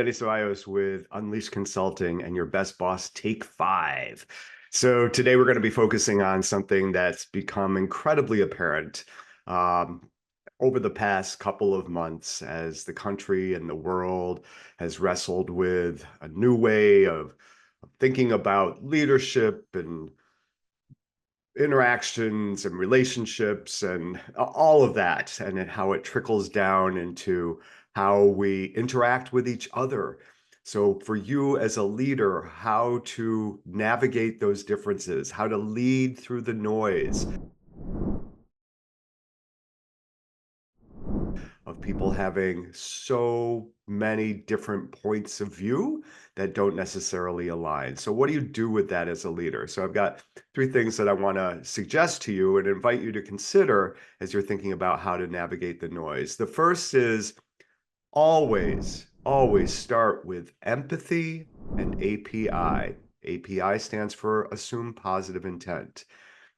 Danny Ceballos with Unleashed Consulting and your best boss, take 5. So today we're going to be focusing on something that's become incredibly apparent um, over the past couple of months as the country and the world has wrestled with a new way of thinking about leadership and interactions and relationships and all of that, and then how it trickles down into how we interact with each other. So for you as a leader, how to navigate those differences, how to lead through the noise of people having so many different points of view that don't necessarily align. So what do you do with that as a leader? So I've got 3 things that I want to suggest to you and invite you to consider as you're thinking about how to navigate the noise. The first is always start with empathy and API. API stands for assume positive intent.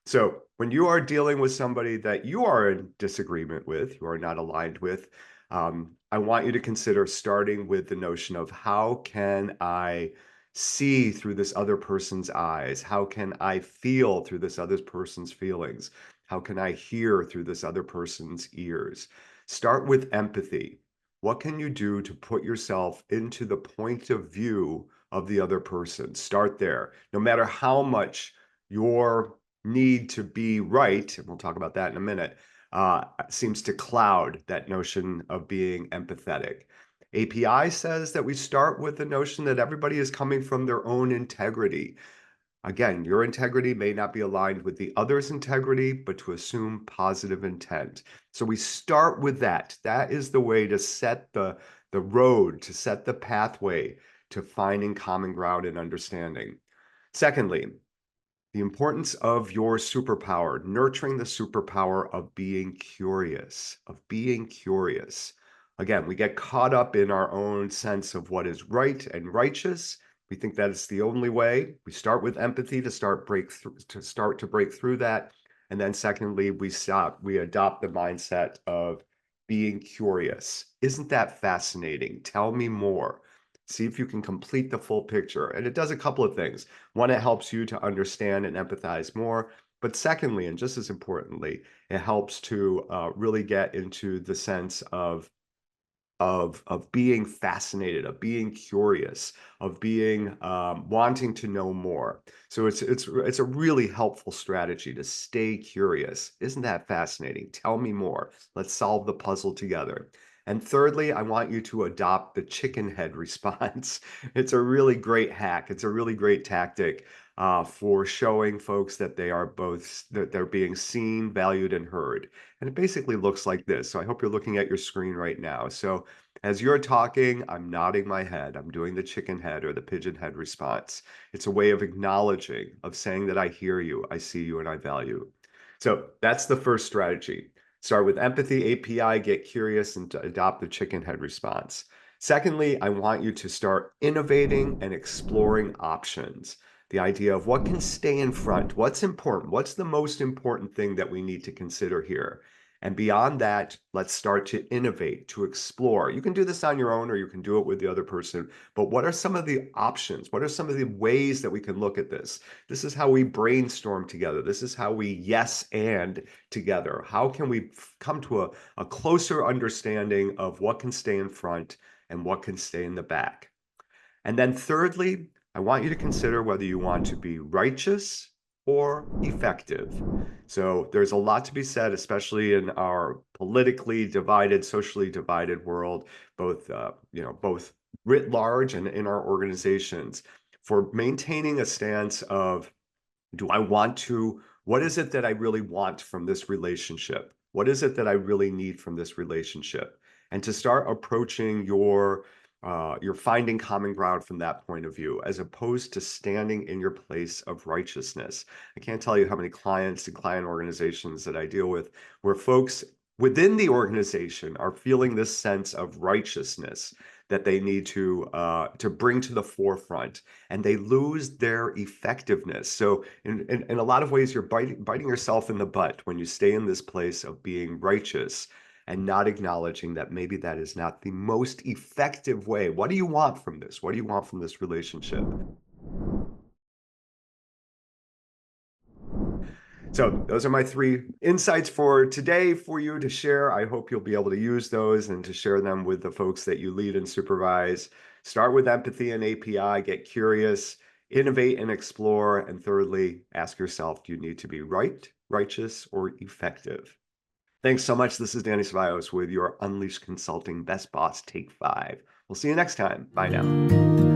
So when you are dealing with somebody that you are in disagreement with, you are not aligned with, I want you to consider starting with the notion of how can I see through this other person's eyes? How can I feel through this other person's feelings? How can I hear through this other person's ears? Start with empathy. What can you do to put yourself into the point of view of the other person? Start there. No matter how much your need to be right, and we'll talk about that in a minute, seems to cloud that notion of being empathetic. API says that we start with the notion that everybody is coming from their own integrity. Again, your integrity may not be aligned with the other's integrity, but to assume positive intent. So we start with that. That is the way to set the road, to set the pathway to finding common ground and understanding. Secondly, the importance of your superpower, nurturing the superpower of being curious, Again, we get caught up in our own sense of what is right and righteous. We think that it's the only way. We start with empathy to start to break through that. And then secondly, we adopt the mindset of being curious. Isn't that fascinating? Tell me more. See if you can complete the full picture. And it does a couple of things. One, it helps you to understand and empathize more. But secondly, and just as importantly, it helps to really get into the sense of being fascinated, of being curious, of being wanting to know more. So it's a really helpful strategy to stay curious. Isn't that fascinating? Tell me more. Let's solve the puzzle together. And thirdly, I want you to adopt the chicken head response. It's a really great hack. It's a really great tactic for showing folks that that they're being seen, valued, and heard. And it basically looks like this. So I hope you're looking at your screen right now. So as you're talking, I'm nodding my head. I'm doing the chicken head or the pigeon head response. It's a way of acknowledging, of saying that I hear you, I see you, and I value. So that's the first strategy. Start with empathy, API, get curious, and adopt the chicken head response. Secondly, I want you to start innovating and exploring options. The idea of what can stay in front, what's important, what's the most important thing that we need to consider here. And beyond that, let's start to innovate, to explore. You can do this on your own or you can do it with the other person. But what are some of the options? What are some of the ways that we can look at this? This is how we brainstorm together. This is how we yes and together. How can we come to a closer understanding of what can stay in front and what can stay in the back? And then thirdly, I want you to consider whether you want to be righteous or effective. So there's a lot to be said, especially in our politically divided, socially divided world, both writ large and in our organizations, for maintaining a stance of, what is it that I really want from this relationship? What is it that I really need from this relationship? And to start approaching you're finding common ground from that point of view, as opposed to standing in your place of righteousness. I can't tell you how many clients and client organizations that I deal with where folks within the organization are feeling this sense of righteousness that they need to bring to the forefront, and they lose their effectiveness. So in a lot of ways, you're biting yourself in the butt when you stay in this place of being righteous and not acknowledging that maybe that is not the most effective way. What do you want from this? What do you want from this relationship? So those are my 3 insights for today for you to share. I hope you'll be able to use those and to share them with the folks that you lead and supervise. Start with empathy and API, get curious, innovate and explore, and thirdly, ask yourself, do you need to be right, righteous, or effective? Thanks so much. This is Danny Ceballos with your Unleash Consulting Best Boss Take 5. We'll see you next time. Bye now.